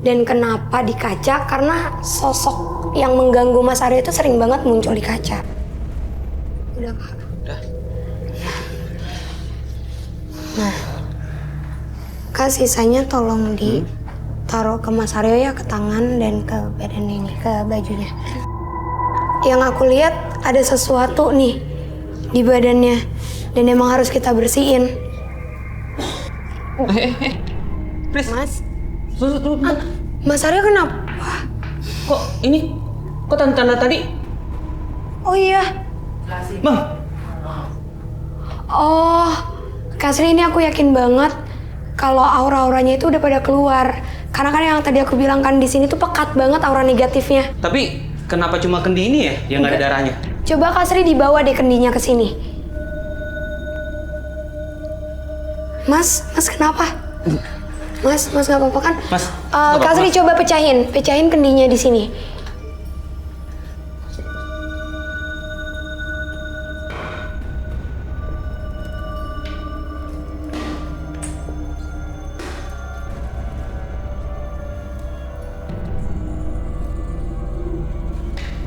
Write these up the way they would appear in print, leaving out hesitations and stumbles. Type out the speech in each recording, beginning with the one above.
Dan kenapa di kaca? Karena sosok yang mengganggu Mas Aryo itu sering banget muncul di kaca. Udah, Kak. Udah. Nah, Kak, sisanya tolong ditaruh ke Mas Aryo ya, ke tangan dan ke badan ini, ke bajunya. Yang aku lihat ada sesuatu nih di badannya dan emang harus kita bersihin. Please. Mas, Tuh. Mas Aryo kenapa? Kok ini? Kok tanda tadi? Oh iya. Bang. Oh, Kak Sri, ini aku yakin banget kalau aura-auranya itu udah pada keluar. Karena kan yang tadi aku bilang kan di sini tuh pekat banget aura negatifnya. Tapi kenapa cuma kendi ini ya yang nggak ada darahnya? Coba Kak Sri dibawa deh kendinya ke sini. Mas kenapa? Mas nggak apa-apa kan? Mas, Kak Sri coba pecahin kendinya di sini.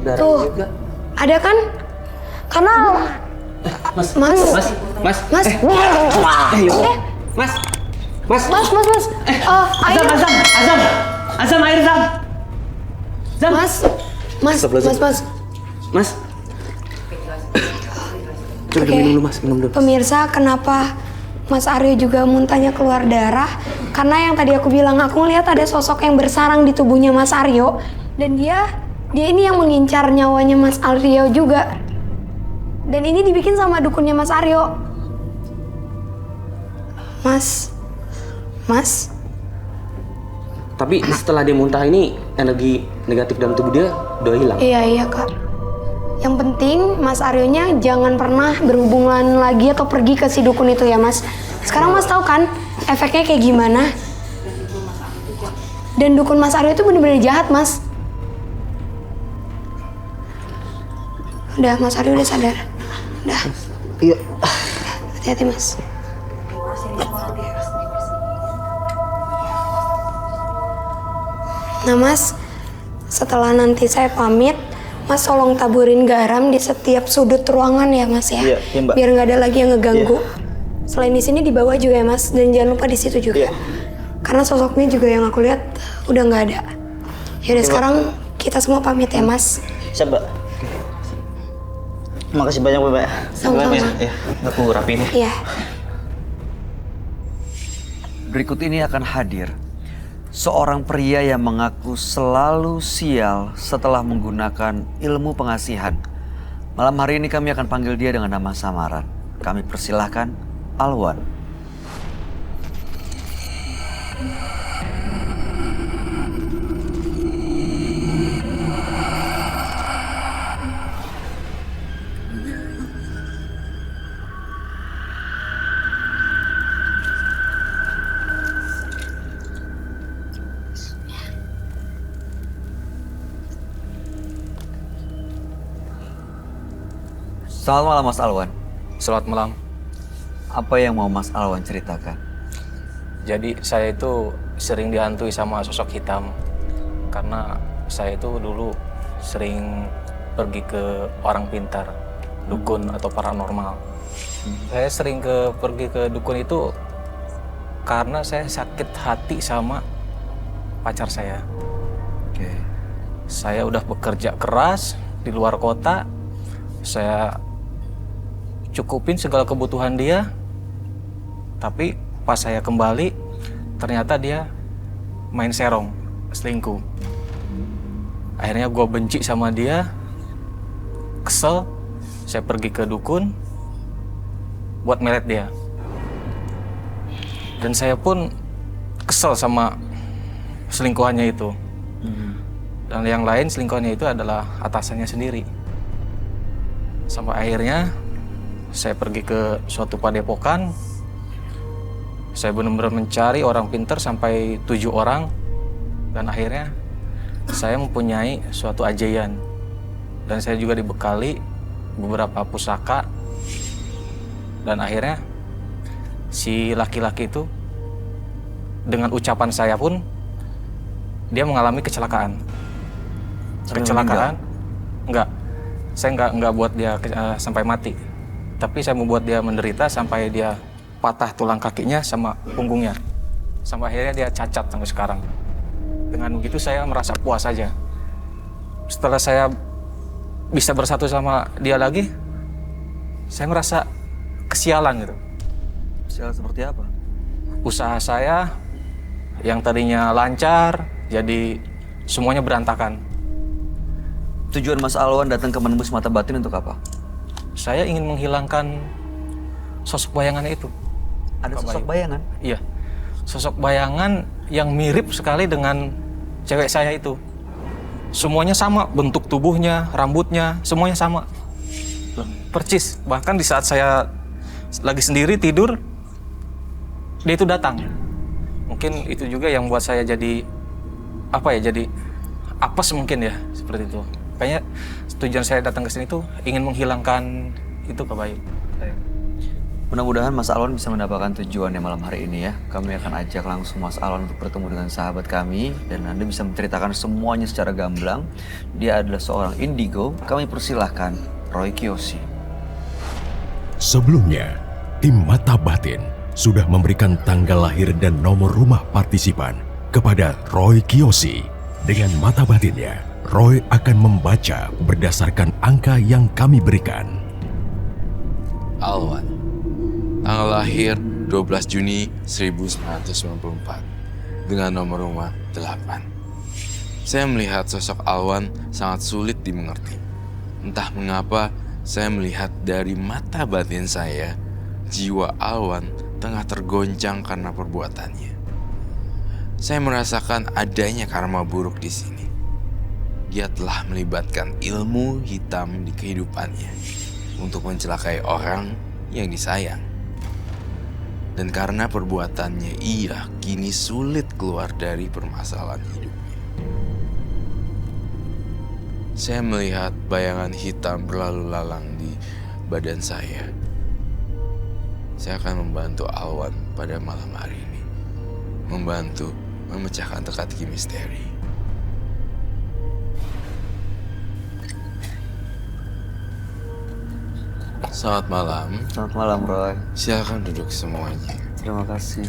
Darah Tuh, juga. ada kan? Karena Mas. Mas. Air. Azam, air Zam. Mas. Coba Oke. minum dulu Mas, minum dulu. Pemirsa, kenapa Mas Aryo juga muntahnya keluar darah? Karena yang tadi aku bilang, aku ngelihat ada sosok yang bersarang di tubuhnya Mas Aryo. Dan dia ini yang mengincar nyawanya Mas Aryo juga. Dan ini dibikin sama dukunnya Mas Aryo. Mas. Tapi setelah dia muntah ini, energi negatif dalam tubuh dia udah hilang. Iya Kak. Yang penting Mas Aryonya jangan pernah berhubungan lagi atau pergi ke si dukun itu ya Mas. Sekarang Mas tahu kan efeknya kayak gimana? Dan dukun Mas Aryo itu bener-bener jahat Mas. Udah, Mas Aryo udah sadar. Udah. Iya. Hati-hati Mas. Nah Mas, setelah nanti saya pamit, Mas tolong taburin garam di setiap sudut ruangan ya Mas ya. Iya, Mbak. Biar nggak ada lagi yang ngeganggu. Iya. Selain di sini di bawah juga ya Mas, dan jangan lupa di situ juga. Iya. Karena sosoknya juga yang aku lihat udah nggak ada. Yaudah sekarang kita semua pamit ya Mas. Siap, Mbak. Makasih banyak, Mbak. Sama-sama. Ya, aku rapiin ya. Iya. Berikut ini akan hadir seorang pria yang mengaku selalu sial setelah menggunakan ilmu pengasihan. Malam hari ini kami akan panggil dia dengan nama samaran. Kami persilahkan Alwan. Selamat malam Mas Alwan. Selamat malam. Apa yang mau Mas Alwan ceritakan? Jadi saya itu sering dihantui sama sosok hitam. Karena saya itu dulu sering pergi ke orang pintar, dukun atau paranormal. Saya sering pergi ke dukun itu karena saya sakit hati sama pacar saya. Oke. Saya udah bekerja keras di luar kota. Saya cukupin segala kebutuhan dia, tapi pas saya kembali ternyata dia main serong, selingkuh. Akhirnya gue benci sama dia, kesel, saya pergi ke dukun buat melet dia. Dan saya pun kesel sama selingkuhannya itu. Dan yang lain selingkuhannya itu adalah atasannya sendiri. Sampai akhirnya saya pergi ke suatu padepokan. Saya benar-benar mencari orang pintar sampai 7 orang. Dan akhirnya saya mempunyai suatu ajian. Dan saya juga dibekali beberapa pusaka. Dan akhirnya si laki-laki itu dengan ucapan saya pun dia mengalami kecelakaan. Sampai Kecelakaan? Enggak. Saya enggak buat dia sampai mati. Tapi saya membuat dia menderita sampai dia patah tulang kakinya sama punggungnya. Sampai akhirnya dia cacat sampai sekarang. Dengan begitu saya merasa puas saja. Setelah saya bisa bersatu sama dia lagi, saya merasa kesialan gitu. Sial seperti apa? Usaha saya yang tadinya lancar, jadi semuanya berantakan. Tujuan Mas Alwan datang ke Menembus Mata Batin untuk apa? Saya ingin menghilangkan sosok bayangannya itu. Ada Pak sosok Bayu. bayangan? Iya, sosok bayangan yang mirip sekali dengan cewek saya itu. Semuanya sama, bentuk tubuhnya, rambutnya, semuanya sama. Percis, bahkan di saat saya lagi sendiri tidur, dia itu datang. Mungkin itu juga yang buat saya jadi, jadi apes mungkin ya, seperti itu. Kayaknya tujuan saya datang ke sini tuh ingin menghilangkan itu, Pak Bayu. Mudah-mudahan Mas Alwan bisa mendapatkan tujuannya malam hari ini ya. Kami akan ajak langsung Mas Alwan untuk bertemu dengan sahabat kami. Dan Anda bisa menceritakan semuanya secara gamblang. Dia adalah seorang indigo. Kami persilahkan Roy Kiyoshi. Sebelumnya, tim Mata Batin sudah memberikan tanggal lahir dan nomor rumah partisipan kepada Roy Kiyoshi. Dengan mata batinnya, Roy akan membaca berdasarkan angka yang kami berikan. Alwan, tanggal lahir 12 Juni 1994 dengan nomor rumah 8. Saya melihat sosok Alwan sangat sulit dimengerti. Entah mengapa saya melihat dari mata batin saya, jiwa Alwan tengah tergoncang karena perbuatannya. Saya merasakan adanya karma buruk di sini. Dia telah melibatkan ilmu hitam di kehidupannya untuk mencelakai orang yang disayang. Dan karena perbuatannya, ia kini sulit keluar dari permasalahan hidupnya. Saya melihat bayangan hitam berlalu lalang di badan saya. Saya akan membantu Alwan pada malam hari ini. Membantu memecahkan teka-teki misteri. Selamat malam. Selamat malam Roy. Silakan duduk semuanya. Terima kasih.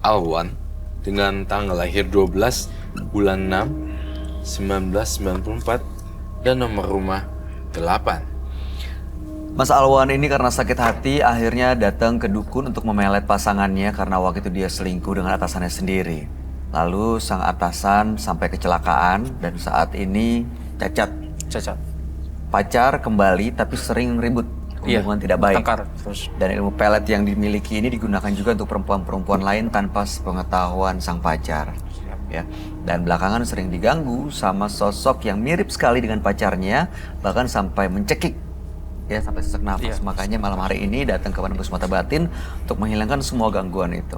Alwan dengan tanggal lahir 12 bulan 6 1994 dan nomor rumah 8. Mas Alwan ini karena sakit hati akhirnya datang ke dukun untuk memelet pasangannya karena waktu itu dia selingkuh dengan atasannya sendiri. Lalu sang atasan sampai kecelakaan dan saat ini cacat. Pacar kembali tapi sering ribut, hubungan tidak baik. Bertengkar terus. Dan ilmu pelet yang dimiliki ini digunakan juga untuk perempuan-perempuan lain tanpa sepengetahuan sang pacar. Ya. Dan belakangan sering diganggu sama sosok yang mirip sekali dengan pacarnya, bahkan sampai mencekik. Ya, sampai sesak nafas. Makanya malam hari ini datang ke Menembus Mata Batin untuk menghilangkan semua gangguan itu.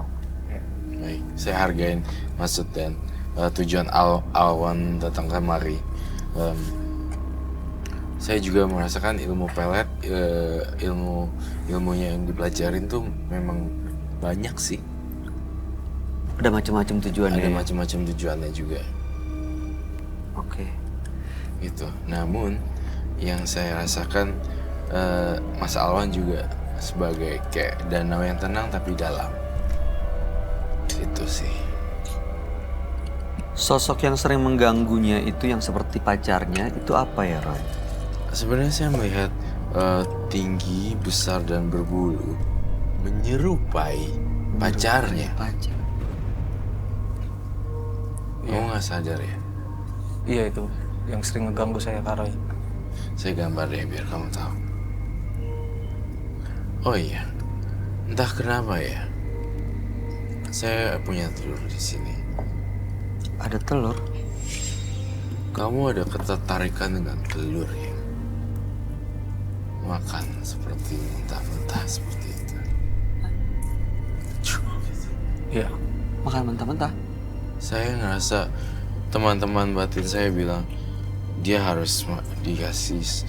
Baik, saya hargain maksud dan tujuan Alwan datang kemari. Saya juga merasakan ilmu pelet, ilmunya yang dipelajarin tuh memang banyak sih. Ada macam-macam tujuannya. Ada macam-macam tujuannya juga. Oke. Gitu. Namun yang saya rasakan Mas Alwan juga sebagai kayak danau yang tenang tapi dalam. Itu sih. Sosok yang sering mengganggunya itu yang seperti pacarnya itu apa ya, Roy? Sebenarnya saya melihat tinggi, besar dan berbulu menyerupai pacarnya. Pacar. Kamu nggak sadar ya? Iya, itu yang sering ngeganggu saya, Kak Roy. Saya gambar deh biar kamu tahu. Oh iya, entah kenapa ya, saya punya telur di sini. Ada telur? Kamu ada ketertarikan dengan telur ya? Makan seperti mentah-mentah seperti itu. Iya. Makan mentah-mentah? Saya ngerasa teman-teman batin saya bilang dia harus dikasih,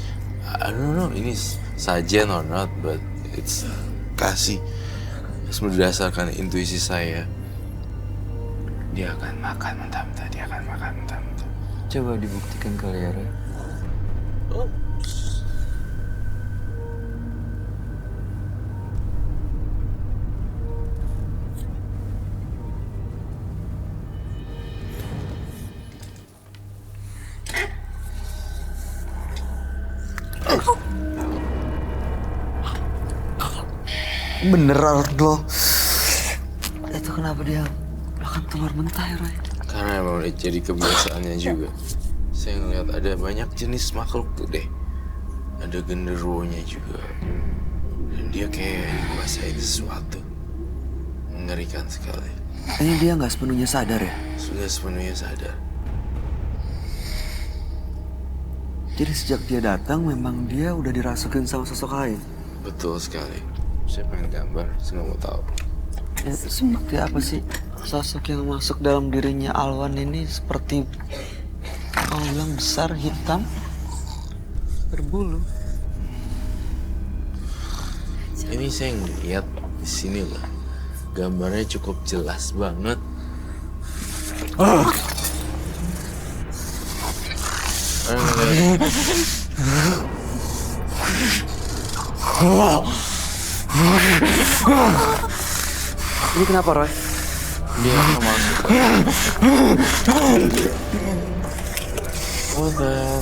I don't know ini sajen or not, but it's kasih berdasarkan intuisi saya, dia akan makan mentah-mentah, dia akan makan mentah-mentah. Coba dibuktikan kali ya, Roy. Beneran lo. Itu kenapa dia makan telur mentah ya, Roy? Karena emang udah jadi kebiasaannya juga. Saya ngeliat ada banyak jenis makhluk tuh deh. Ada genderuwonya juga. Dan dia kayak dikuasain sesuatu. Mengerikan sekali. Kayaknya dia nggak sepenuhnya sadar ya. Sudah sepenuhnya sadar. Jadi sejak dia datang memang dia udah dirasukin sama sosok lain. Betul sekali. Saya pengen gambar, saya nggak mau tahu. Ya, seperti apa sih sosok yang masuk dalam dirinya Alwan ini? Seperti kamu bilang besar, hitam, berbulu. Ini saya ngeliat di sini loh. Gambarnya cukup jelas banget. Ini kenapa, Roy? Dia akan masuk. What the hell?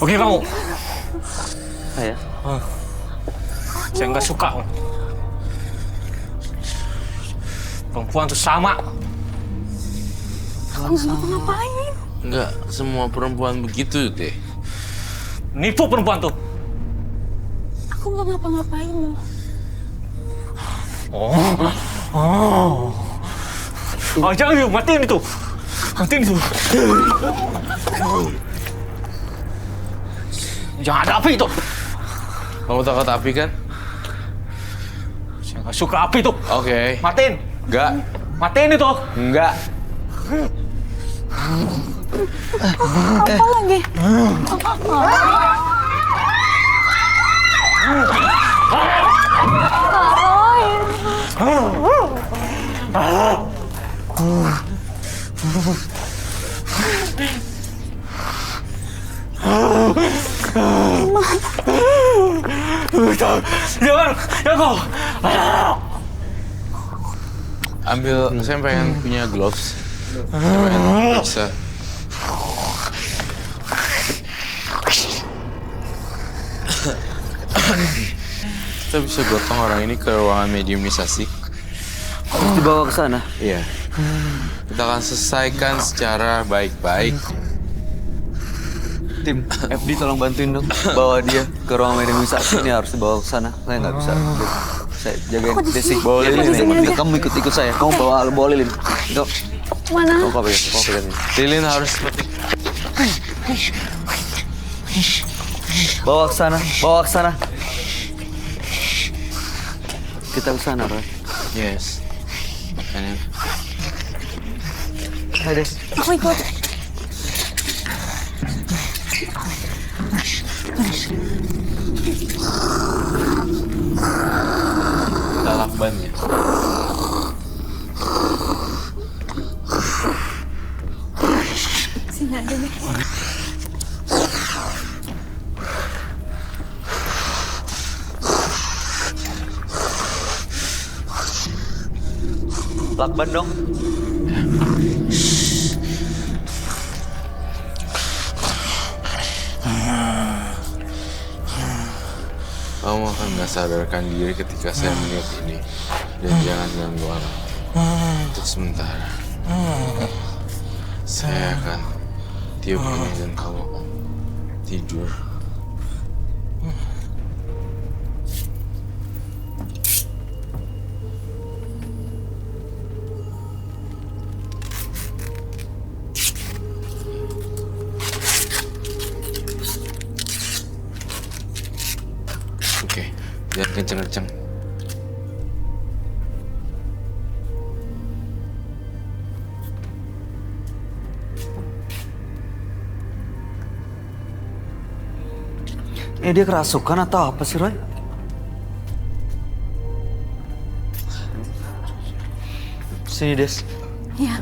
Oke kamu. Ayah. Saya nggak suka. Perempuan tuh sama. Nggak semua perempuan begitu deh. Nipu perempuan tuh. Aku nggak ngapa-ngapain loh. Oh, jangan yuk, matiin itu. Matiin itu. Jangan ada api itu. Kamu takut api kan? Saya nggak suka api itu. Oke. Matiin. Nggak. Matiin itu. Nggak. Apa lagi? Jangan, ya kau. Ambil, saya pengen punya gloves. Saya pengen bisa. Kita bisa gotong orang ini ke ruangan mediumisasi. Harus dibawa ke sana. Iya. Kita akan selesaikan secara baik-baik. Tim, FD tolong bantuin dong. Bawa dia ke ruang mediumisasi. Ini harus dibawa ke sana. Saya nggak bisa. Saya jagain Desi. Bawa Lilin ya. Kamu ikut saya. Kamu bawa Lilin. Yuk. Mana? Kamu pegang ini. Lilin harus seperti Bawa ke sana. Bawa ke sana. Kita ke sana, Roy. yes. Makanya Hai, Des. Aku ikut. kita lakbannya. Sini aja deh. Lakban dong. Kamu akan nggak sadarkan diri ketika saya melihat ini. Dan jangan ganggu alam. Untuk sementara. Saya akan tiup ini dan kamu akan tidur. Oke, jangan kenceng-kenceng. Dia kerasukan atau apa sih, Roy? sini, Des. Ya.